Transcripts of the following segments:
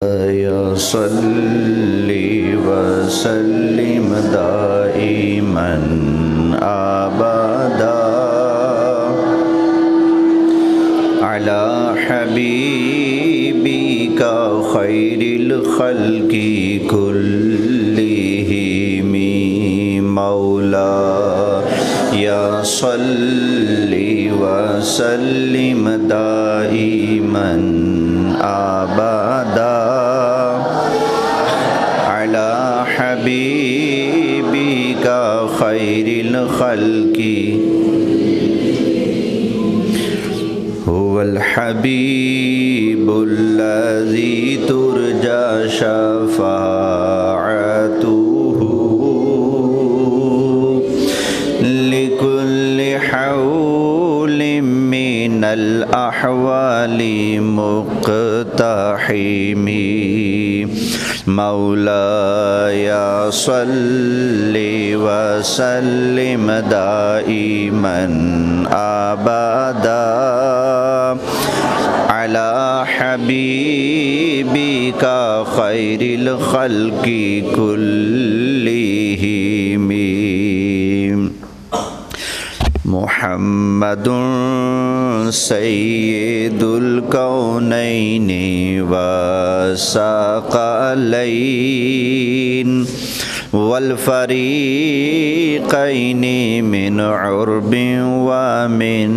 یا صلی وسلم دائما ابدا علی حبیبک خیر الخلق کلہم مولا یا صلی وسلم دائما ابدا علی حبیبک خیر الخلق هو الحبیب الذی ترجى شفاعته لكل حول من الأحوال مقتحم مولاي صل وسلم دائما أبدا على حبيبك خير الخلق كلهم محمد سید الکونین والثقلین والفریقین من عرب ومن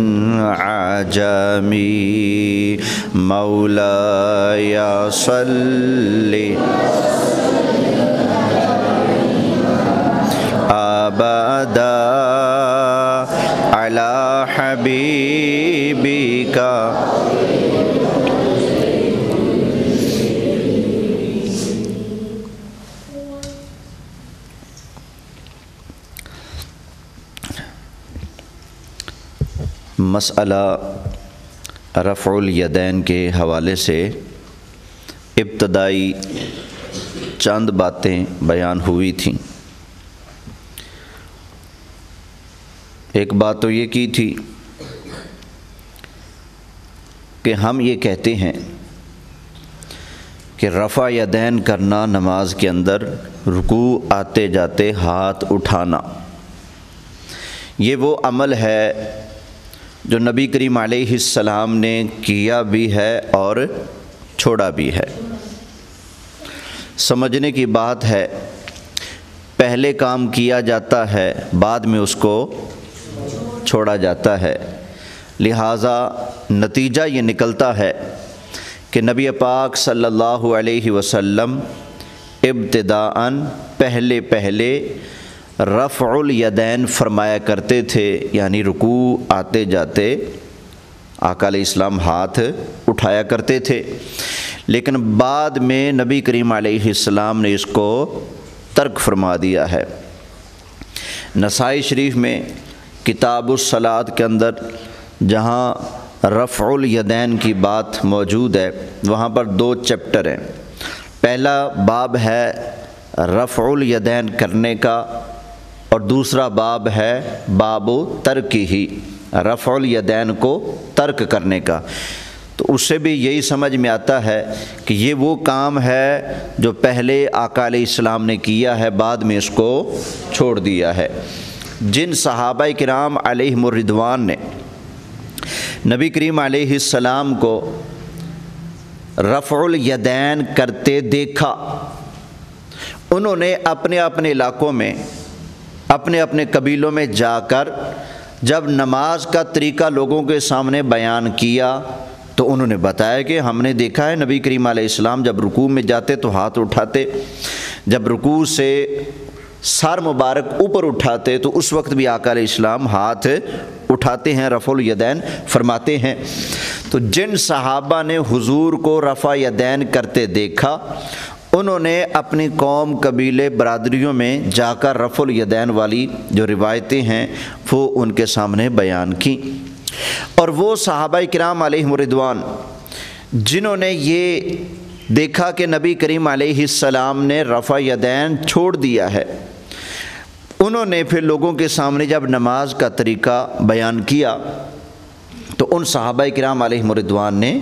عجم مولاي صل ابدا علی حبیبک مسئلہ رفع الیدین کے حوالے سے ابتدائی چند باتیں بیان ہوئی تھیں۔ ایک بات تو یہ کی تھی کہ ہم یہ کہتے ہیں کہ رفع یدین کرنا نماز کے اندر رکوع آتے جاتے ہاتھ اٹھانا، یہ وہ عمل ہے جو نبی کریم علیہ السلام نے کیا بھی ہے اور چھوڑا بھی ہے۔ سمجھنے کی بات ہے، پہلے کام کیا جاتا ہے، بعد میں اس کو چھوڑا جاتا ہے، لہٰذا نتیجہ یہ نکلتا ہے کہ نبی پاک صلی اللہ علیہ وسلم ابتداءً پہلے رفع الیدین فرمایا کرتے تھے، یعنی رکوع آتے جاتے آقا علیہ السلام ہاتھ اٹھایا کرتے تھے، لیکن بعد میں نبی کریم علیہ السلام نے اس کو ترک فرما دیا ہے۔ نسائی شریف میں کتاب الصلاۃ کے اندر جہاں رفع الیدین کی بات موجود ہے، وہاں پر 2 چیپٹر ہیں۔ پہلا باب ہے رفع الیدین کرنے کا، اور دوسرا باب ہے باب ترکہ، رفع الیدین کو ترک کرنے کا۔ تو اس سے بھی یہی سمجھ میں آتا ہے کہ یہ وہ کام ہے جو پہلے آقا علیہ السلام نے کیا ہے، بعد میں اس کو چھوڑ دیا ہے۔ جن صحابہ کرام علیہم الرضوان نے نبی کریم علیہ السلام کو رفع الیدین کرتے دیکھا، انہوں نے اپنے اپنے علاقوں میں اپنے اپنے قبیلوں میں جا کر جب نماز کا طریقہ لوگوں کے سامنے بیان کیا تو انہوں نے بتایا کہ ہم نے دیکھا ہے نبی کریم علیہ السلام جب رکوع میں جاتے تو ہاتھ اٹھاتے، جب رکوع سے سر مبارک اوپر اٹھاتے تو اس وقت بھی آقا علیہ السلام ہاتھ اٹھاتے ہیں، رفع الیدین فرماتے ہیں۔ تو جن صحابہ نے حضور کو رفع یدین کرتے دیکھا، انہوں نے اپنی قوم، قبیلے، برادریوں میں جا کر رفع الیدین والی جو روایتیں ہیں وہ ان کے سامنے بیان کی۔ اور وہ صحابہ کرام علیہم الرضوان جنہوں نے یہ دیکھا کہ نبی کریم علیہ السلام نے رفع یدین چھوڑ دیا ہے، انہوں نے پھر لوگوں کے سامنے جب نماز کا طریقہ بیان کیا تو ان صحابہ کرام علیہم الرضوان نے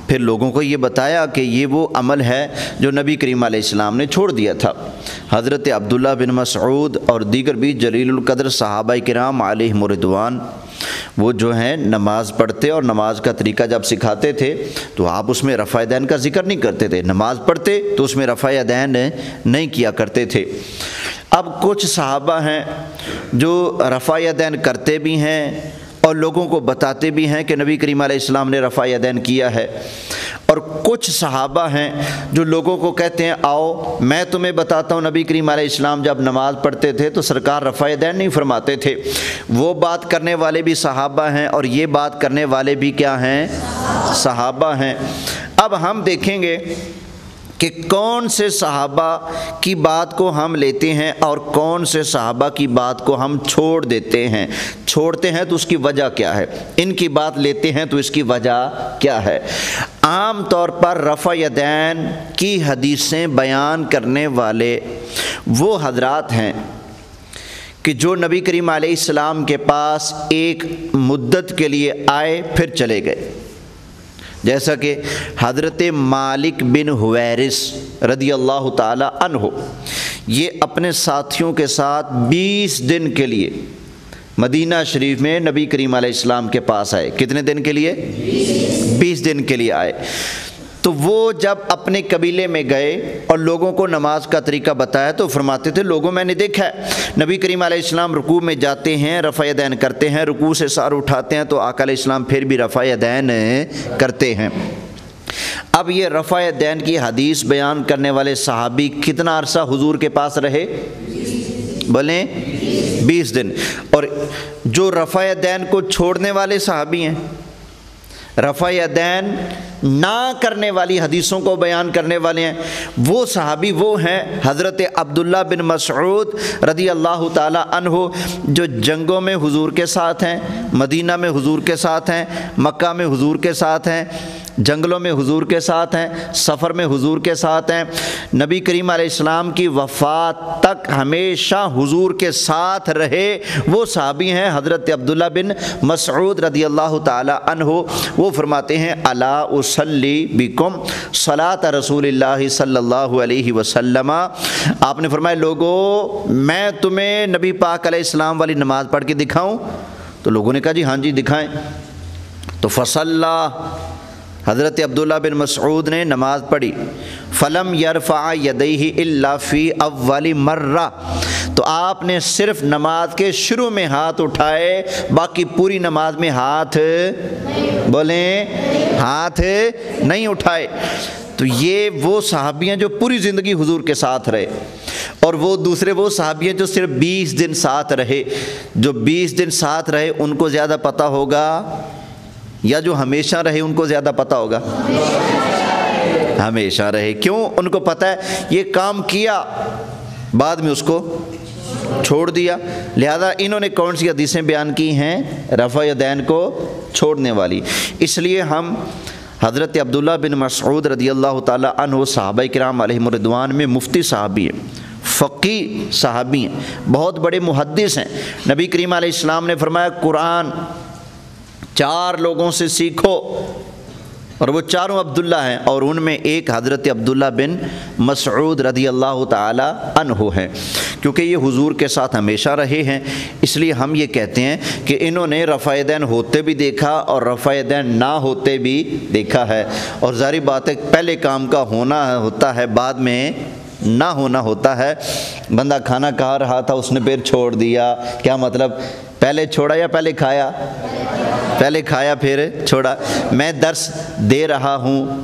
پھر لوگوں کو یہ بتایا کہ یہ وہ عمل ہے جو نبی کریم علیہ السلام نے چھوڑ دیا تھا۔ حضرت عبداللہ بن مسعود اور دیگر بھی جلیل القدر صحابہ کرام علیہم رضوان وہ جو ہیں نماز پڑھتے اور نماز کا طریقہ جب سکھاتے تھے تو آپ اس میں رفع یدین کا ذکر نہیں کرتے تھے، نماز پڑھتے تو اس میں رفع یدین نہیں کیا کرتے تھے۔ اب کچھ صحابہ ہیں جو رفع یدین کرتے بھی ہیں اور لوگوں کو بتاتے بھی ہیں کہ نبی کریم علیہ السلام نے رفع یدین کیا ہے، اور کچھ صحابہ ہیں جو لوگوں کو کہتے ہیں آؤ میں تمہیں بتاتا ہوں نبی کریم علیہ السلام جب نماز پڑھتے تھے تو سرکار رفع یدین نہیں فرماتے تھے۔ وہ بات کرنے والے بھی صحابہ ہیں اور یہ بات کرنے والے بھی کیا ہیں؟ صحابہ ہیں۔ اب ہم دیکھیں گے کہ کون سے صحابہ کی بات کو ہم لیتے ہیں اور کون سے صحابہ کی بات کو ہم چھوڑ دیتے ہیں۔ چھوڑتے ہیں تو اس کی وجہ کیا ہے، ان کی بات لیتے ہیں تو اس کی وجہ کیا ہے۔ عام طور پر رفع یدین کی حدیثیں بیان کرنے والے وہ حضرات ہیں کہ جو نبی کریم علیہ السلام کے پاس ایک مدت کے لیے آئے پھر چلے گئے، جیسا کہ حضرت مالک بن حویرث رضی اللہ تعالی عنہ، یہ اپنے ساتھیوں کے ساتھ 20 دن کے لیے مدینہ شریف میں نبی کریم علیہ السلام کے پاس آئے۔ کتنے دن کے لیے؟ 20 دن کے لیے آئے۔ تو وہ جب اپنے قبیلے میں گئے اور لوگوں کو نماز کا طریقہ بتایا تو فرماتے تھے لوگوں میں نے دیکھا ہے نبی کریم علیہ السلام رکوع میں جاتے ہیں رفع یدین کرتے ہیں، رکوع سے سر اٹھاتے ہیں تو آقا علیہ السلام پھر بھی رفع یدین کرتے ہیں۔ اب یہ رفع یدین کی حدیث بیان کرنے والے صحابی کتنا عرصہ حضور کے پاس رہے؟ بولیں 20 دن۔ اور جو رفع یدین کو چھوڑنے والے صحابی ہیں، رفع یدین نہ کرنے والی حدیثوں کو بیان کرنے والے ہیں، وہ صحابی وہ ہیں حضرت عبداللہ بن مسعود رضی اللہ تعالی عنہ، جو جنگوں میں حضور کے ساتھ ہیں، مدینہ میں حضور کے ساتھ ہیں، مکہ میں حضور کے ساتھ ہیں، جنگلوں میں حضور کے ساتھ ہیں، سفر میں حضور کے ساتھ ہیں، نبی کریم علیہ السلام کی وفات تک ہمیشہ حضور کے ساتھ رہے، وہ صحابی ہیں حضرت عبداللہ بن مسعود رضی اللہ تعالی عنہ۔ وہ فرماتے ہیں الا اصلی بکم صلاۃ رسول اللہ صلی اللہ علیہ وسلم، آپ نے فرمایا لوگو میں تمہیں نبی پاک علیہ السلام والی نماز پڑھ کے دکھاؤں؟ تو لوگوں نے کہا جی ہاں جی دکھائیں۔ تو فصلی، حضرت عبداللہ بن مسعود نے نماز پڑھی، فلم یرفع یدیہ الا فی اول مرہ، تو آپ نے صرف نماز کے شروع میں ہاتھ اٹھائے، باقی پوری نماز میں ہاتھ بولیں ہاتھ نہیں اٹھائے۔ تو یہ وہ صحابی ہیں جو پوری زندگی حضور کے ساتھ رہے، اور وہ دوسرے وہ صحابی ہیں جو صرف 20 دن ساتھ رہے۔ جو 20 دن ساتھ رہے ان کو زیادہ پتہ ہوگا یا جو ہمیشہ رہے ان کو زیادہ پتہ ہوگا؟ ہمیشہ رہے۔ کیوں؟ ان کو پتہ ہے یہ کام کیا بعد میں اس کو چھوڑ دیا، لہذا انہوں نے کون سی حدیثیں بیان کی ہیں؟ رفع یدین کو چھوڑنے والی۔ اس لیے ہم حضرت عبداللہ بن مسعود رضی اللہ تعالی عنہ صحابہ کرام علیہم رضوان میں مفتی صحابی ہیں، فقیہ صحابی ہیں، بہت بڑے محدث ہیں۔ نبی کریم علیہ السلام نے فرمایا قرآن 4 لوگوں سے سیکھو، اور وہ چاروں عبداللہ ہیں، اور ان میں ایک حضرت عبداللہ بن مسعود رضی اللہ تعالی عنہ ہیں۔ کیونکہ یہ حضور کے ساتھ ہمیشہ رہے ہیں، اس لیے ہم یہ کہتے ہیں کہ انہوں نے رفع یدین ہوتے بھی دیکھا اور رفع یدین نہ ہوتے بھی دیکھا ہے۔ اور ظاہر بات ہے پہلے کام کا ہونا ہوتا ہے، بعد میں نہ ہونا ہوتا ہے۔ بندہ کھانا کھا رہا تھا اس نے پھر چھوڑ دیا، کیا مطلب؟ پہلے چھوڑا یا پہلے کھایا؟ پہلے کھایا پھر چھوڑا۔ میں درس دے رہا ہوں،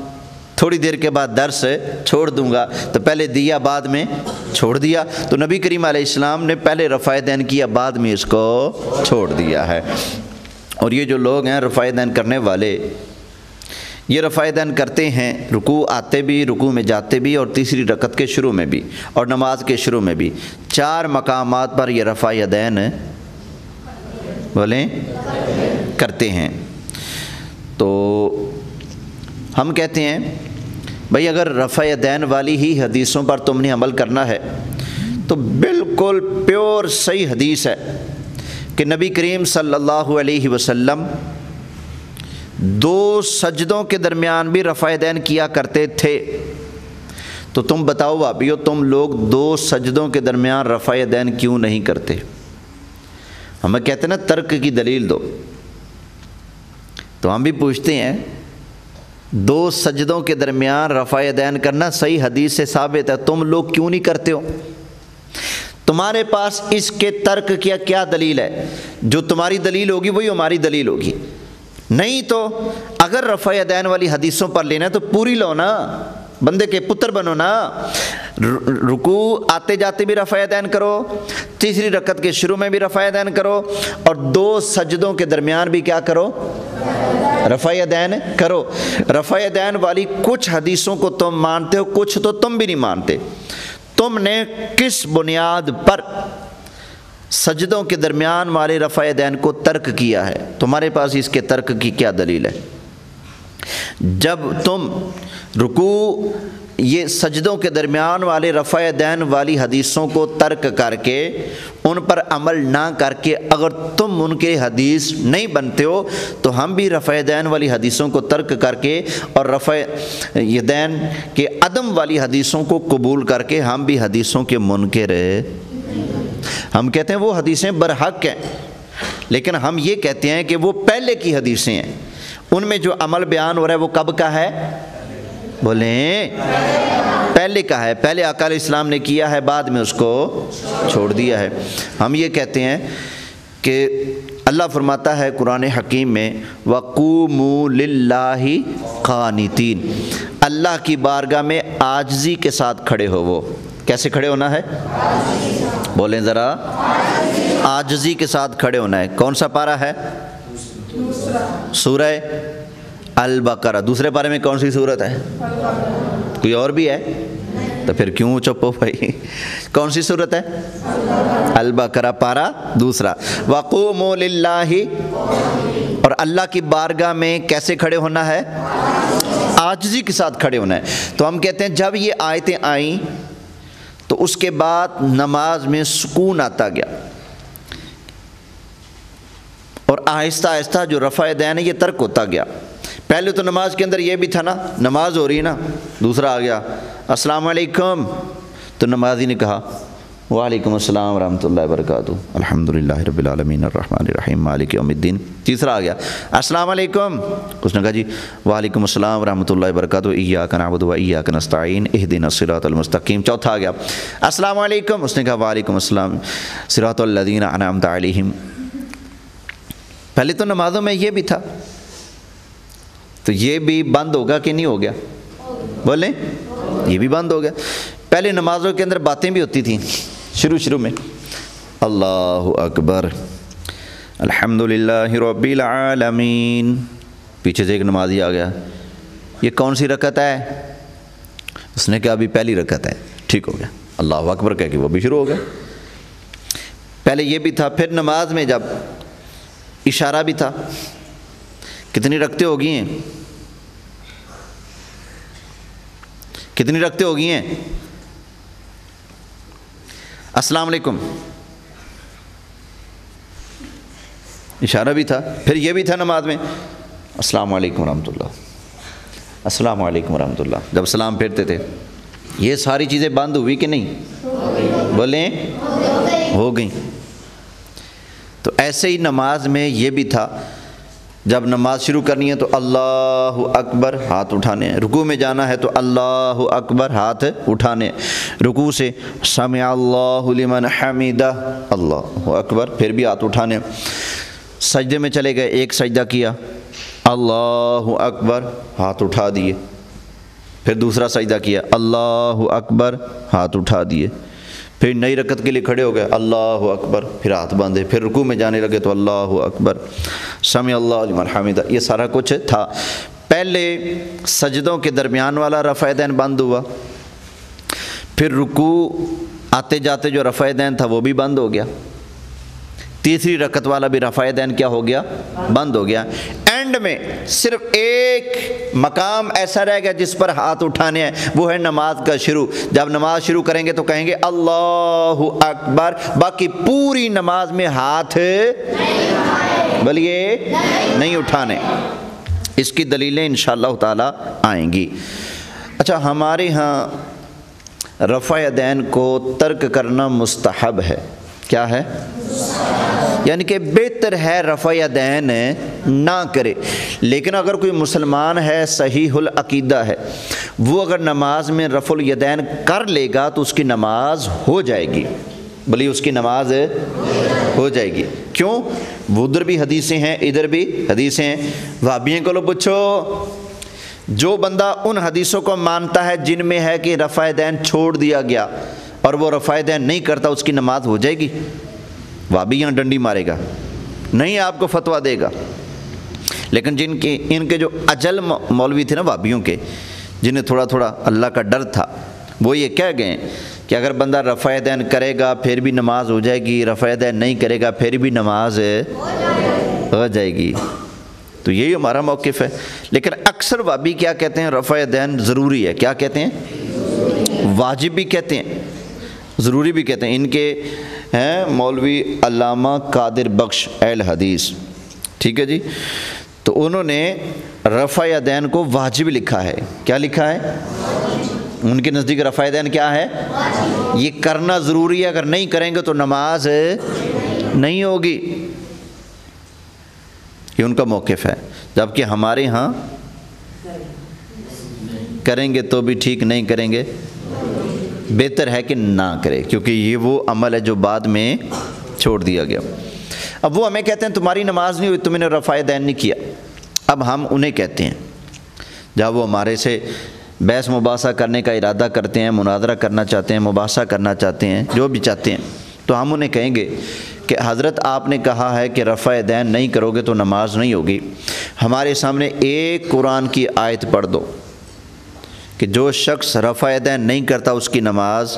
تھوڑی دیر کے بعد درس چھوڑ دوں گا، تو پہلے دیا بعد میں چھوڑ دیا۔ تو نبی کریم علیہ السلام نے پہلے رفع یدین کیا، بعد میں اس کو چھوڑ دیا ہے۔ اور یہ جو لوگ ہیں رفع یدین کرنے والے، یہ رفع یدین کرتے ہیں رکوع آتے بھی، رکوع میں جاتے بھی، اور تیسری رکعت کے شروع میں بھی، اور نماز کے شروع میں بھی۔ 4 مقامات پر یہ رفع یدین بولیں کرتے ہیں۔ تو ہم کہتے ہیں بھئی اگر رفع یدین والی ہی حدیثوں پر تم نے عمل کرنا ہے تو بالکل پیور صحیح حدیث ہے کہ نبی کریم صلی اللہ علیہ وسلم دو سجدوں کے درمیان بھی رفع دین کیا کرتے تھے، تو تم بتاؤ بھائیو تم لوگ دو سجدوں کے درمیان رفع دین کیوں نہیں کرتے؟ ہمیں کہتے ہیں نا ترک کی دلیل دو، تو ہم بھی پوچھتے ہیں دو سجدوں کے درمیان رفع دین کرنا صحیح حدیث سے ثابت ہے، تم لوگ کیوں نہیں کرتے ہو؟ تمہارے پاس اس کے ترک کیا دلیل ہے؟ جو تمہاری دلیل ہوگی وہی ہماری دلیل ہوگی، نہیں تو اگر رفع دین والی حدیثوں پر لینا ہے تو پوری لو نا، بندے کے پتر بنو نا، رکوع آتے جاتے بھی رفع دین کرو، تیسری رکعت کے شروع میں بھی رفع دین کرو، اور دو سجدوں کے درمیان بھی کیا کرو؟ رفع دین کرو۔ رفع دین والی کچھ حدیثوں کو تم مانتے ہو، کچھ تو تم بھی نہیں مانتے۔ تم نے کس بنیاد پر سجدوں کے درمیان والے رفع دین کو ترک کیا ہے؟ تمہارے پاس اس کے ترک کی کیا دلیل ہے؟ جب تم رکوع یہ سجدوں کے درمیان والے رفع دین والی حدیثوں کو ترک کر کے ان پر عمل نہ کر کے اگر تم ان کے حدیث نہیں بنتے ہو تو ہم بھی رفع دین والی حدیثوں کو ترک کر کے اور رفع دین کے عدم والی حدیثوں کو قبول کر کے ہم بھی حدیثوں کے منکر ہیں۔ ہم کہتے ہیں وہ حدیثیں برحق ہیں، لیکن ہم یہ کہتے ہیں کہ وہ پہلے کی حدیثیں ہیں، ان میں جو عمل بیان ہو رہا ہے وہ کب کا ہے؟ بولیں پہلے کا ہے، پہلے آقا علیہ السلام نے کیا ہے، بعد میں اس کو چھوڑ دیا ہے۔ ہم یہ کہتے ہیں کہ اللہ فرماتا ہے قرآن حکیم میں وَقُومُوا لِلَّهِ قَانِتِينَ، اللہ کی بارگاہ میں عاجزی کے ساتھ کھڑے ہو۔ وہ کیسے کھڑے ہونا ہے؟ بولیں ذرا، عاجزی کے ساتھ کھڑے ہونا ہے۔ کون سا پارہ ہے؟ سورہ البقرہ۔ دوسرے پارے میں کون سی صورت ہے؟ کوئی اور بھی ہے؟ تو پھر کیوں چپ ہو بھائی؟ کون سی صورت ہے؟ البقرہ پارہ دوسرا۔ وَقُومُوا لِلَّهِ، اور اللہ کی بارگاہ میں کیسے کھڑے ہونا ہے؟ عاجزی کے ساتھ کھڑے ہونا ہے۔ تو ہم کہتے ہیں جب یہ آیتیں آئیں تو اس کے بعد نماز میں سکون آتا گیا، اور آہستہ آہستہ جو رفع دین ہے یہ ترک ہوتا گیا۔ پہلے تو نماز کے اندر یہ بھی تھا نا، نماز ہو رہی نا، دوسرا آ گیا السلام علیکم، تو نمازی نے کہا وعلیکم السلام ورحمۃ اللہ وبرکاتہ، الحمدللہ رب العالمین الرحمن الرحیم مالک یوم الدین۔ تیسرا آ گیا السلام علیکم، اس نے کہا جی وعلیکم السلام ورحمۃ اللہ وبرکاتہ، ایاک نعبد و ایاک نستعین اہدنا الصراط المستقیم۔ چوتھا آ گیا السلام علیکم، اس نے کہا وعلیکم السلام صراط الذین انعمت علیہم۔ پہلے تو نمازوں میں یہ بھی تھا، تو یہ بھی بند ہوگا کہ نہیں ہو گیا؟ بولیں یہ بھی بند ہو گیا۔ پہلے نمازوں کے اندر باتیں بھی ہوتی تھیں شروع میں، اللہ اکبر الحمدللہ رب العالمین، پیچھے سے ایک نمازی آ گیا یہ کون سی رکعت ہے؟ اس نے کہا ابھی پہلی رکعت ہے، ٹھیک ہو گیا، اللہ اکبر کہہ کے وہ بھی شروع ہو گیا۔ پہلے یہ بھی تھا۔ پھر نماز میں جب اشارہ بھی تھا، کتنی رکعتیں ہو گئی ہیں؟ کتنی رکعتیں ہو گئی ہیں؟ السلام علیکم، اشارہ بھی تھا، پھر یہ بھی تھا نماز میں السلام علیکم ورحمۃ اللہ، السلام علیکم ورحمۃ اللہ، جب سلام پھیرتے تھے۔ یہ ساری چیزیں بند ہوئی کہ نہیں؟ بولیں ہو گئیں۔ تو ایسے ہی نماز میں یہ بھی تھا، جب نماز شروع کرنی ہے تو اللہ اکبر ہاتھ اٹھانے ہیں، رکوع میں جانا ہے تو اللہ اکبر ہاتھ اٹھانے، رکوع سے سمع اللہ لمن حمدہ اللہ اکبر پھر بھی ہاتھ اٹھانے، سجدے میں چلے گئے ایک سجدہ کیا اللہ اکبر ہاتھ اٹھا دیے، پھر دوسرا سجدہ کیا اللہ اکبر ہاتھ اٹھا دیے، پھر نئی رکعت کے لیے کھڑے ہو گئے اللہ اکبر پھر ہاتھ باندھے، پھر رکوع میں جانے لگے تو اللہ اکبر سمع اللہ لمن حمدہ۔ یہ سارا کچھ تھا۔ پہلے سجدوں کے درمیان والا رفع دین بند ہوا، پھر رکوع آتے جاتے جو رفع دین تھا وہ بھی بند ہو گیا، تیسری رکعت والا بھی رفع دین کیا ہو گیا؟ بند ہو گیا۔ اینڈ میں صرف ایک مقام ایسا رہ گیا جس پر ہاتھ اٹھانے ہیں، وہ ہے نماز کا شروع۔ جب نماز شروع کریں گے تو کہیں گے اللہ اکبر، باقی پوری نماز میں ہاتھ بولیے نہیں اٹھانے۔ اس کی دلیلیں انشاءاللہ تعالی آئیں گی۔ اچھا، ہمارے ہاں رفع یدین کو ترک کرنا مستحب ہے۔ کیا ہے؟ یعنی کہ بہتر ہے رفع یدین نہ کرے، لیکن اگر کوئی مسلمان ہے صحیح العقیدہ ہے، وہ اگر نماز میں رفع الیدین کر لے گا تو اس کی نماز ہو جائے گی، بلی اس کی نماز ہو جائے گی۔ کیوں؟ ادھر بھی حدیثیں ہیں، ادھر بھی حدیثیں ہیں۔ وہابیوں کو لو پوچھو، جو بندہ ان حدیثوں کو مانتا ہے جن میں ہے کہ رفع یدین چھوڑ دیا گیا اور وہ رفع یدین نہیں کرتا، اس کی نماز ہو جائے گی؟ وہابی یہاں ڈنڈی مارے گا، نہیں آپ کو فتویٰ دے گا۔ لیکن ان کے جو اجل مولوی تھے نا وہابیوں کے، جنہیں تھوڑا تھوڑا اللہ کا ڈر تھا، وہ یہ کہہ گئے کہ اگر بندہ رفع یدین کرے گا پھر بھی نماز ہو جائے گی، رفع یدین نہیں کرے گا پھر بھی نماز ہو جائے گی۔ تو یہی ہمارا موقف ہے۔ لیکن اکثر وہابی کیا کہتے ہیں؟ رفع یدین ضروری ہے۔ کیا کہتے ہیں؟ واجب بھی کہتے ہیں، ضروری بھی کہتے ہیں۔ ان کے ہیں مولوی علامہ قادر بخش اہل حدیث، ٹھیک ہے جی، تو انہوں نے رفع یدین کو واجب لکھا ہے۔ کیا لکھا ہے؟ ان کے نزدیک رفع یدین کیا ہے؟ یہ کرنا ضروری ہے، اگر نہیں کریں گے تو نماز نہیں ہوگی۔ یہ ان کا موقف ہے، جبکہ ہمارے ہاں کریں گے تو بھی ٹھیک، نہیں کریں گے بہتر ہے کہ نہ کرے، کیونکہ یہ وہ عمل ہے جو بعد میں چھوڑ دیا گیا۔ اب وہ ہمیں کہتے ہیں تمہاری نماز نہیں ہوئی، تم نے رفع یدین نہیں کیا۔ اب ہم انہیں کہتے ہیں جب وہ ہمارے سے بحث مباحثہ کرنے کا ارادہ کرتے ہیں، مناظرہ کرنا چاہتے ہیں، مباحثہ کرنا چاہتے ہیں، جو بھی چاہتے ہیں، تو ہم انہیں کہیں گے کہ حضرت آپ نے کہا ہے کہ رفع یدین نہیں کرو گے تو نماز نہیں ہوگی، ہمارے سامنے ایک قرآن کی آیت پڑھ دو کہ جو شخص رفع یدین نہیں کرتا اس کی نماز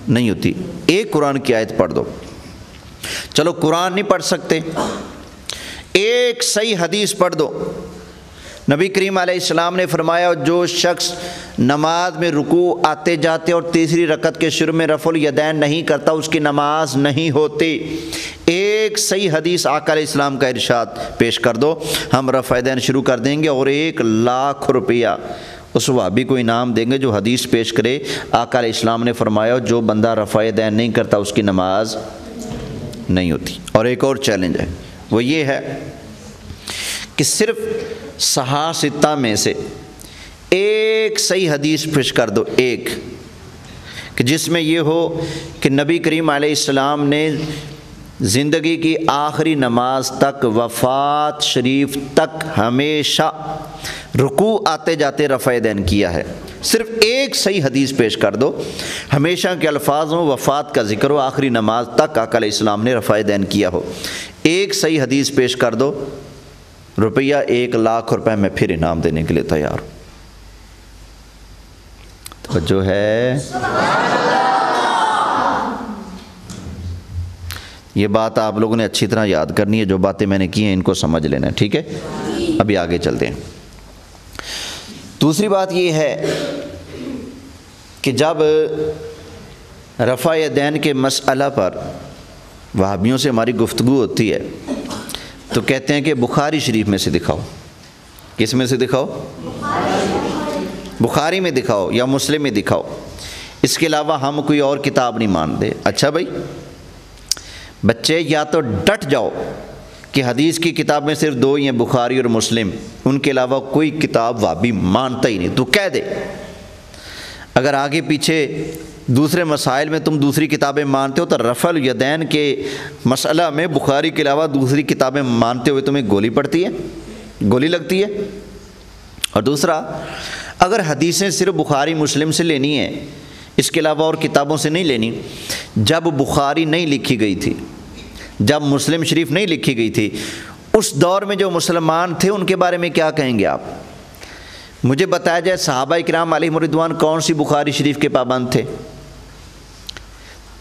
نہیں ہوتی۔ ایک قرآن کی آیت پڑھ دو۔ چلو قرآن نہیں پڑھ سکتے، ایک صحیح حدیث پڑھ دو۔ نبی کریم علیہ السلام نے فرمایا جو شخص نماز میں رکوع آتے جاتے اور تیسری رکعت کے شروع میں رفع الیدین نہیں کرتا اس کی نماز نہیں ہوتی۔ ایک صحیح حدیث آقا علیہ السلام کا ارشاد پیش کر دو، ہم رفع الیدین شروع کر دیں گے اور 1,00,000 روپیہ اس وہابی کو انعام دیں گے جو حدیث پیش کرے آقا علیہ السلام نے فرمایا جو بندہ رفع یدین نہیں کرتا اس کی نماز نہیں ہوتی۔ اور ایک اور چیلنج ہے، وہ یہ ہے کہ صرف صحاح ستہ میں سے ایک صحیح حدیث پیش کر دو، ایک کہ جس میں یہ ہو کہ نبی کریم علیہ السلام نے زندگی کی آخری نماز تک، وفات شریف تک ہمیشہ رکوع آتے جاتے رفع یدین کیا ہے۔ صرف ایک صحیح حدیث پیش کر دو، ہمیشہ کے الفاظ ہوں، وفات کا ذکر ہو، آخری نماز تک آقا علیہ السلام نے رفع یدین کیا ہو، ایک صحیح حدیث پیش کر دو، روپیہ 1,00,000 روپے میں پھر انعام دینے کے لیے تیار ہوں۔ توجہ ہے؟ یہ بات آپ لوگوں نے اچھی طرح یاد کرنی ہے، جو باتیں میں نے کی ہیں ان کو سمجھ لینا ہے، ٹھیک ہے؟ ابھی آگے چلتے ہیں۔ دوسری بات یہ ہے کہ جب رفع یدین کے مسئلہ پر وہابیوں سے ہماری گفتگو ہوتی ہے تو کہتے ہیں کہ بخاری شریف میں سے دکھاؤ۔ کس میں سے دکھاؤ؟ بخاری میں دکھاؤ یا مسلم میں دکھاؤ، اس کے علاوہ ہم کوئی اور کتاب نہیں مانتے۔ اچھا بھائی بچے، یا تو ڈٹ جاؤ کہ حدیث کی کتاب میں صرف 2 ہی ہیں، بخاری اور مسلم، ان کے علاوہ کوئی کتاب وہابی مانتا ہی نہیں، تو کہہ دے۔ اگر آگے پیچھے دوسرے مسائل میں تم دوسری کتابیں مانتے ہو تو رفع الیدین کے مسئلہ میں بخاری کے علاوہ دوسری کتابیں مانتے ہوئے تمہیں گولی پڑتی ہے، گولی لگتی ہے۔ اور دوسرا، اگر حدیثیں صرف بخاری مسلم سے لینی ہیں، اس کے علاوہ اور کتابوں سے نہیں لینی، جب بخاری نہیں لکھی گئی تھی، جب مسلم شریف نہیں لکھی گئی تھی، اس دور میں جو مسلمان تھے ان کے بارے میں کیا کہیں گے آپ؟ مجھے بتایا جائے صحابہ کرام علیہم رضوان کون سی بخاری شریف کے پابند تھے؟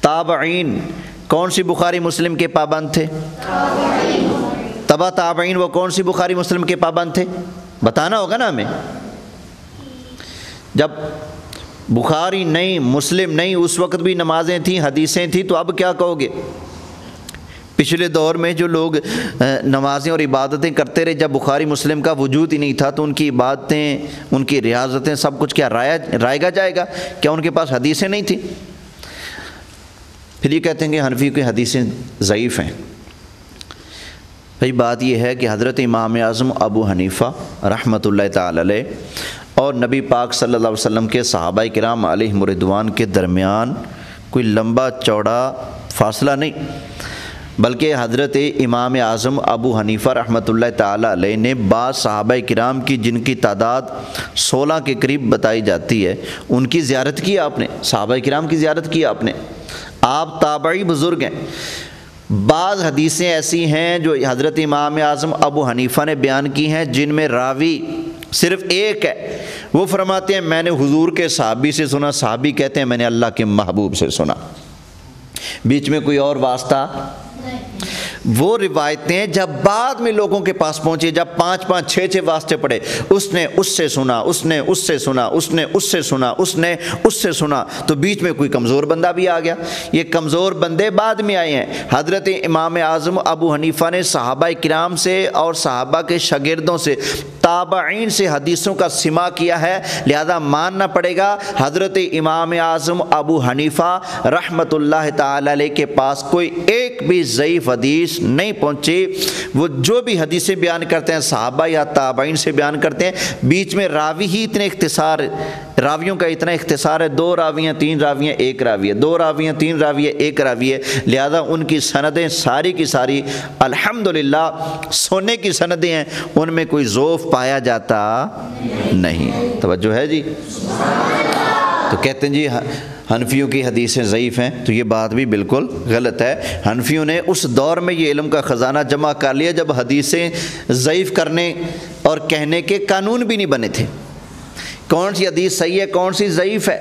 تابعین کون سی بخاری مسلم کے پابند تھے؟ تبع تابعین وہ کون سی بخاری مسلم کے پابند تھے؟ بتانا ہوگا نا ہمیں۔ جب بخاری نہیں، مسلم نہیں، اس وقت بھی نمازیں تھیں، حدیثیں تھیں، تو اب کیا کہو گے؟ پچھلے دور میں جو لوگ نمازیں اور عبادتیں کرتے رہے، جب بخاری مسلم کا وجود ہی نہیں تھا تو ان کی عبادتیں، ان کی ریاضتیں، سب کچھ کیا رائے گا جائے گا؟ کیا ان کے پاس حدیثیں نہیں تھیں؟ پھر یہ کہتے ہیں کہ حنفی کی حدیثیں ضعیف ہیں۔ بھئی بات یہ ہے کہ حضرت امام اعظم ابو حنیفہ رحمۃ اللہ تعالی علیہ اور نبی پاک صلی اللہ علیہ وسلم کے صحابہ کرام علیہم رضوان کے درمیان کوئی لمبا چوڑا فاصلہ نہیں، بلکہ حضرت امام اعظم ابو حنیفہ رحمۃ اللہ تعالی علیہ نے بعض صحابہ کرام کی، جن کی تعداد 16 کے قریب بتائی جاتی ہے، ان کی زیارت کی آپ نے، صحابہ کرام کی زیارت کی آپ نے۔ آپ تابعی بزرگ ہیں۔ بعض حدیثیں ایسی ہیں جو حضرت امام اعظم ابو حنیفہ نے بیان کی ہیں جن میں راوی صرف ایک ہے، وہ فرماتے ہیں میں نے حضور کے صحابی سے سنا، صحابی کہتے ہیں میں نے اللہ کے محبوب سے سنا، بیچ میں کوئی اور واسطہ۔ وہ روایتیں جب بعد میں لوگوں کے پاس پہنچے، جب 5 6 واسطے پڑے، اس نے اس سے سنا، اس نے اس سے سنا، اس نے اس سے سنا، اس نے اس سے سنا، تو بیچ میں کوئی کمزور بندہ بھی آ گیا۔ یہ کمزور بندے بعد میں آئے ہیں۔ حضرت امام اعظم ابو حنیفہ نے صحابہ کرام سے اور صحابہ کے شاگردوں سے، تابعین سے حدیثوں کا سماع کیا ہے، لہذا ماننا پڑے گا حضرت امام اعظم ابو حنیفہ رحمۃ اللہ تعالی علیہ کے پاس کوئی ایک بھی ضعیف حدیث نہیں پہنچی۔ وہ جو بھی حدیثیں بیان کرتے ہیں صحابہ یا تابعین سے بیان کرتے ہیں، بیچ میں راوی ہی اتنے اختصار، راویوں کا اتنا اختصار ہے، 2 راویاں 3 راویاں 1 راوی ہے، 2 راویاں 3 راوی ہے 1 راوی ہے، لہذا ان کی سندیں ساری کی ساری الحمدللہ سونے کی سندیں ہیں، ان میں کوئی ضعف پایا جاتا نہیں۔ توجہ ہے جی؟ تو کہتے ہیں جی حنفیوں کی حدیثیں ضعیف ہیں، تو یہ بات بھی بالکل غلط ہے۔ حنفیوں نے اس دور میں یہ علم کا خزانہ جمع کر لیا جب حدیثیں ضعیف کرنے اور کہنے کے قانون بھی نہیں بنے تھے۔ کون سی حدیث صحیح ہے، کون سی ضعیف ہے،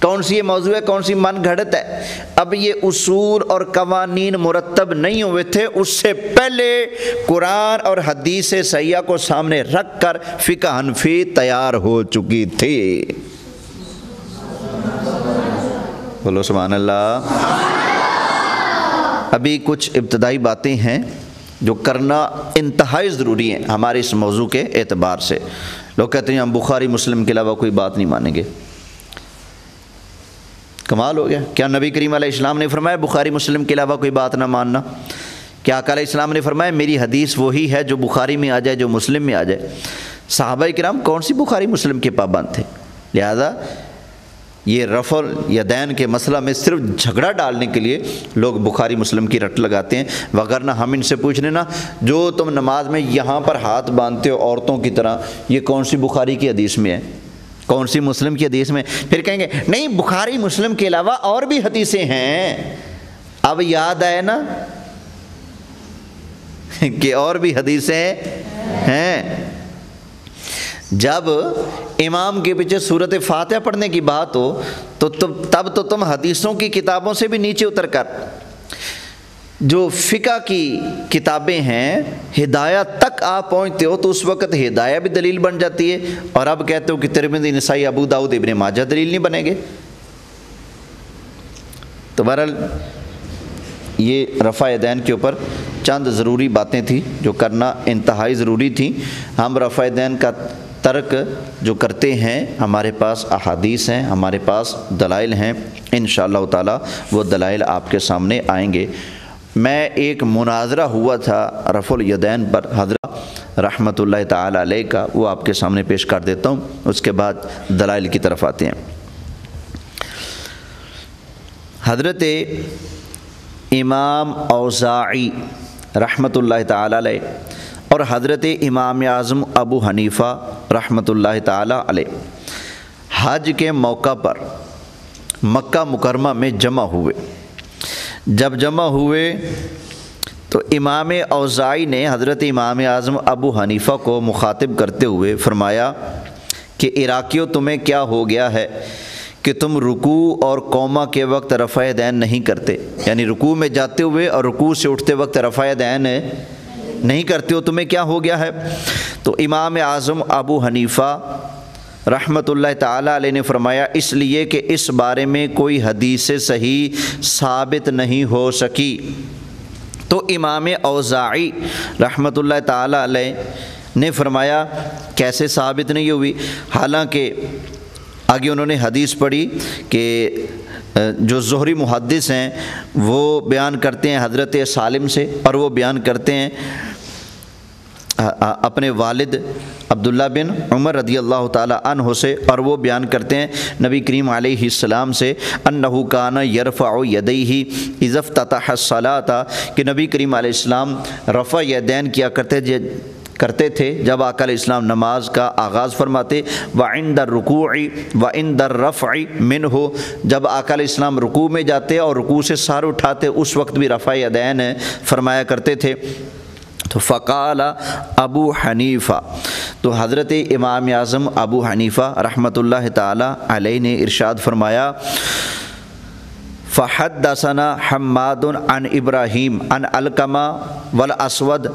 کون سی موضوع ہے، کون سی من گھڑت ہے، اب یہ اصول اور قوانین مرتب نہیں ہوئے تھے۔ اس سے پہلے قرآن اور حدیث صحیحہ کو سامنے رکھ کر فقہ حنفی تیار ہو چکی تھی۔ بولو سبحان اللہ۔ ابھی کچھ ابتدائی باتیں ہیں جو کرنا انتہائی ضروری ہیں ہمارے اس موضوع کے اعتبار سے۔ لوگ کہتے ہیں ہم بخاری مسلم کے علاوہ کوئی بات نہیں مانیں گے۔ کمال ہو گیا۔ کیا نبی کریم علیہ السلام نے فرمایا بخاری مسلم کے علاوہ کوئی بات نہ ماننا؟ کیا آقا علیہ السلام نے فرمایا میری حدیث وہی ہے جو بخاری میں آ جائے، جو مسلم میں آ جائے؟ صحابہ کرام کون سی بخاری مسلم کے پابند تھے؟ لہذا یہ رفع الیدین کے مسئلہ میں صرف جھگڑا ڈالنے کے لیے لوگ بخاری مسلم کی رٹ لگاتے ہیں، وگرنہ ہم ان سے پوچھ لینا جو تم نماز میں یہاں پر ہاتھ باندھتے ہو عورتوں کی طرح، یہ کون سی بخاری کی حدیث میں ہے، کون سی مسلم کی حدیث میں؟ پھر کہیں گے نہیں بخاری مسلم کے علاوہ اور بھی حدیثیں ہیں۔ اب یاد آئے نا کہ اور بھی حدیثیں ہیں۔ جب امام کے پیچھے سورۃ فاتحہ پڑھنے کی بات ہو تو تب تو تم حدیثوں کی کتابوں سے بھی نیچے اتر کر جو فقہ کی کتابیں ہیں ہدایت تک آپ پہنچتے ہو، تو اس وقت ہدایہ بھی دلیل بن جاتی ہے، اور اب کہتے ہو کہ ترمذی، نسائی، ابو داؤد، ابن ماجہ دلیل نہیں بنیں گے۔ تو بہرحال یہ رفع یدین کے اوپر چند ضروری باتیں تھیں جو کرنا انتہائی ضروری تھیں۔ ہم رفع یدین کا ترک جو کرتے ہیں، ہمارے پاس احادیث ہیں، ہمارے پاس دلائل ہیں، انشاءاللہ تعالی وہ دلائل آپ کے سامنے آئیں گے۔ میں ایک مناظرہ ہوا تھا رفع الیدین پر حضرت رحمۃ اللہ تعالی علیہ کا، وہ آپ کے سامنے پیش کر دیتا ہوں، اس کے بعد دلائل کی طرف آتے ہیں۔ حضرت امام اوزاعی رحمۃ اللہ تعالی علیہ اور حضرت امام اعظم ابو حنیفہ رحمۃ اللہ تعالی علیہ حج کے موقع پر مکہ مکرمہ میں جمع ہوئے۔ جب جمع ہوئے تو امام اوزاعی نے حضرت امام اعظم ابو حنیفہ کو مخاطب کرتے ہوئے فرمایا کہ عراقیوں تمہیں کیا ہو گیا ہے کہ تم رکوع اور قومہ کے وقت رفع یدین نہیں کرتے، یعنی رکوع میں جاتے ہوئے اور رکوع سے اٹھتے وقت رفع یدین نہیں کرتے ہو، تمہیں کیا ہو گیا ہے؟ تو امام اعظم ابو حنیفہ رحمۃ اللہ تعالی علیہ نے فرمایا اس لیے کہ اس بارے میں کوئی حدیث صحیح ثابت نہیں ہو سکی۔ تو امام اوزاعی رحمۃ اللہ تعالی علیہ نے فرمایا کیسے ثابت نہیں ہوئی، حالانکہ آگے انہوں نے حدیث پڑھی کہ جو زہری محدث ہیں وہ بیان کرتے ہیں حضرت سالم سے، اور وہ بیان کرتے ہیں اپنے والد عبداللہ بن عمر رضی اللہ تعالی عنہ سے، اور وہ بیان کرتے ہیں نبی کریم علیہ السلام سے انہ کان یرفع یدیہ اذا افتتح الصلاۃ، کہ نبی کریم علیہ السلام رفع یدین کیا کرتے تھے جب آقا علیہ السلام نماز کا آغاز فرماتے، وعند الرکوع وعند الرفع منہ، جب آقا علیہ السلام رکوع میں جاتے اور رکوع سے سر اٹھاتے اس وقت بھی رفع یدین فرمایا کرتے تھے۔ تو فقال ابو حنیفہ، تو حضرت امام اعظم ابو حنیفہ رحمۃ اللہ تعالی علیہ نے ارشاد فرمایا فحدثنا حماد عن ابراہیم عن علقمہ والاسود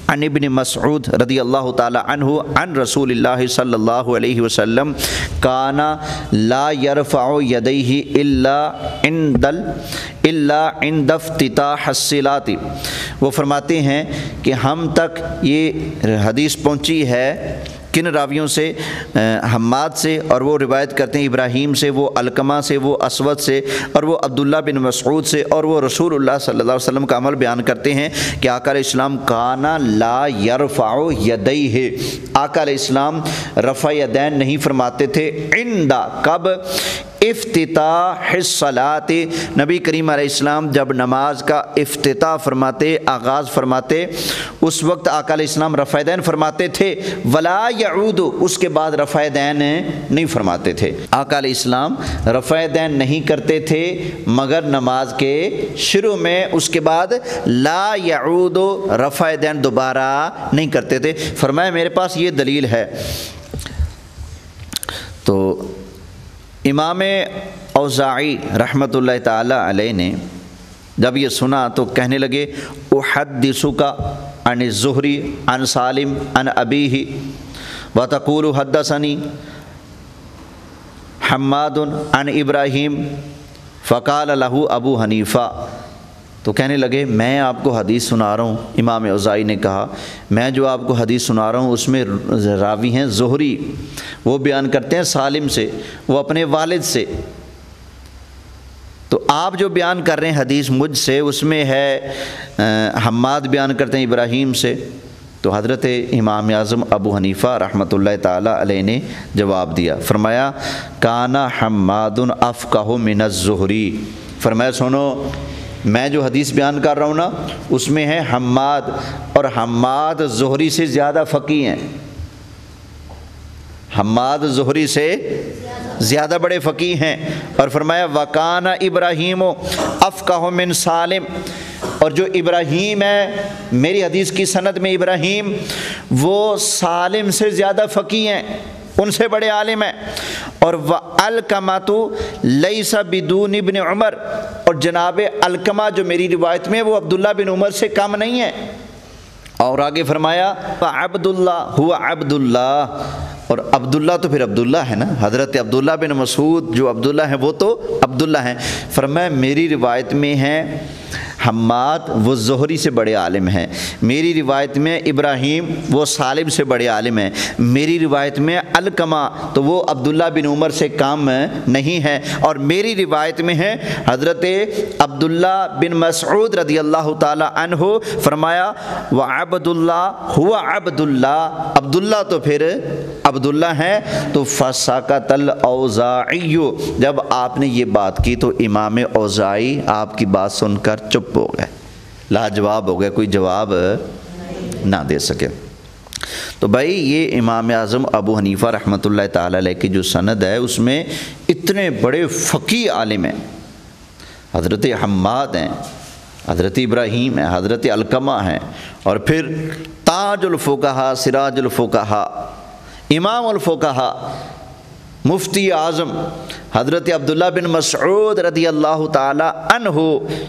عن ابن مسعود رضی اللہ تعالی عنہ عن رسول اللہ صلی اللہ علیہ وسلم کان لا یرفع یدیہ الا عند افتتاح الصلاۃ، وہ فرماتے ہیں کہ ہم تک یہ حدیث پہنچی ہے کن راویوں سے؟ حماد سے، اور وہ روایت کرتے ہیں ابراہیم سے، وہ علقمہ سے، وہ اسود سے، اور وہ عبداللہ بن مسعود سے، اور وہ رسول اللہ صلی اللہ علیہ وسلم کا عمل بیان کرتے ہیں کہ آقا علیہ السلام کانا لا یرفع یدیہ، آقا علیہ السلام رفع یدین نہیں فرماتے تھے عند، کب؟ افتتاح الصلاۃ، نبی کریم علیہ السلام جب نماز کا افتتاح فرماتے، آغاز فرماتے، اس وقت آقا علیہ السلام رفع یدین فرماتے تھے، ولا یعود، اس کے بعد رفع یدین نہیں فرماتے تھے۔ آقا علیہ السلام رفع یدین نہیں کرتے تھے مگر نماز کے شروع میں، اس کے بعد لا یعود، رفع یدین دوبارہ نہیں کرتے تھے۔ فرمایا میرے پاس یہ دلیل ہے۔ تو امام اوزاعی رحمۃ اللہ تعالی علیہ نے جب یہ سنا تو کہنے لگے احدثک عن الزہری عن سالم عن ابیہ وتقول حدثنی حماد عن ابراہیم فقال لہ ابو حنیفہ، تو کہنے لگے میں آپ کو حدیث سنا رہا ہوں، امام اوزاعی نے کہا میں جو آپ کو حدیث سنا رہا ہوں اس میں راوی ہیں زہری، وہ بیان کرتے ہیں سالم سے، وہ اپنے والد سے، تو آپ جو بیان کر رہے ہیں حدیث مجھ سے اس میں ہے حماد بیان کرتے ہیں ابراہیم سے۔ تو حضرت امام اعظم ابو حنیفہ رحمۃ اللہ تعالی علیہ نے جواب دیا، فرمایا کانا حماد افقہ من الزہری، فرمایا سنو میں جو حدیث بیان کر رہا ہوں نا اس میں ہے حماد، اور حماد زہری سے زیادہ فقیہ ہیں، حماد زہری سے زیادہ بڑے فقیہ ہیں۔ اور فرمایا وکان ابراہیم افقہ من سالم، اور جو ابراہیم ہے میری حدیث کی سند میں ابراہیم وہ سالم سے زیادہ فقیہ ہیں، ان سے بڑے عالم ہیں۔ اور وَعَلْقَمَةُ لَيْسَ بِدُونِ ابن عمر، اور جناب علقمہ جو میری روایت میں وہ عبداللہ بن عمر سے کم نہیں ہے۔ اور آگے فرمایا عبداللہ ہوا عبداللہ، اور عبداللہ تو پھر عبداللہ ہے نا، حضرت عبداللہ بن مسعود جو عبداللہ ہیں وہ تو عبداللہ ہیں۔ فرمایا میری روایت میں ہے حماد وہ زہری سے بڑے عالم ہیں، میری روایت میں ابراہیم وہ سالم سے بڑے عالم ہیں، میری روایت میں علقمہ تو وہ عبداللہ بن عمر سے کم نہیں ہے، اور میری روایت میں ہے حضرت عبداللہ بن مسعود رضی اللہ تعالی عنہ، فرمایا وعبداللہ ہوا عبداللہ، عبداللہ تو پھر عبداللہ ہیں۔ تو فسکت الاوزاعی، جب آپ نے یہ بات کی تو امام اوزاعی آپ کی بات سن کر چپ ہو گئے، لاجواب ہو گئے، کوئی جواب نہ دے سکے۔ تو بھائی یہ امام اعظم ابو حنیفہ رحمۃ اللہ تعالی علیہ کی جو سند ہے اس میں اتنے بڑے فقیہ عالم ہیں، حضرت حماد ہیں، حضرت ابراہیم ہیں، حضرت علقمہ ہیں، اور پھر تاج الفقہاء، سراج الفقہاء، امام الفقہاء، مفتی اعظم حضرت عبداللہ بن مسعود رضی اللہ تعالی عنہ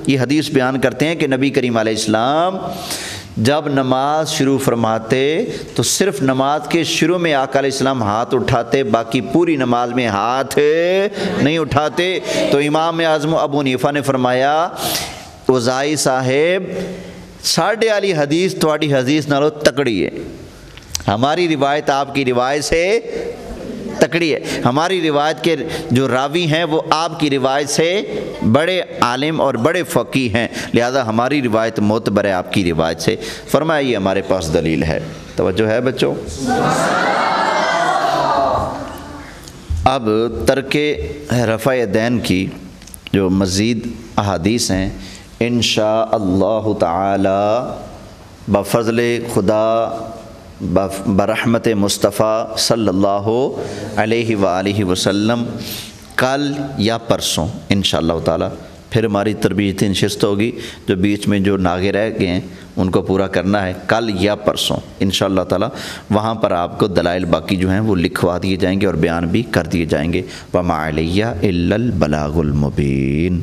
یہ حدیث بیان کرتے ہیں کہ نبی کریم علیہ السلام جب نماز شروع فرماتے تو صرف نماز کے شروع میں آقا علیہ السلام ہاتھ اٹھاتے، باقی پوری نماز میں ہاتھ نہیں اٹھاتے۔ تو امام اعظم ابو حنیفہ نے فرمایا اوزاعی صاحب ساڈے والی حدیث تواڈی حدیث نالوں تکڑی ہے، ہماری روایت آپ کی روایت سے تکڑی ہے، ہماری روایت کے جو راوی ہیں وہ آپ کی روایت سے بڑے عالم اور بڑے فقیہ ہیں، لہذا ہماری روایت معتبر ہے آپ کی روایت سے۔ فرمایا یہ ہمارے پاس دلیل ہے۔ توجہ ہے بچوں؟ اب ترک رفع یدین کی جو مزید احادیث ہیں انشاءاللہ تعالی بفضل خدا برحمت مصطفیٰ صلی اللہ علیہ وآلہ وسلم کل یا پرسوں انشاءاللہ تعالی پھر ہماری تربیتی نشست ہوگی، جو بیچ میں جو ناغے رہ گئے ہیں ان کو پورا کرنا ہے، کل یا پرسوں انشاءاللہ تعالی وہاں پر آپ کو دلائل باقی جو ہیں وہ لکھوا دیے جائیں گے اور بیان بھی کر دیے جائیں گے۔ وَمَا عَلَيَّ إِلَّا الْبَلَاغُ الْمُبِينُ۔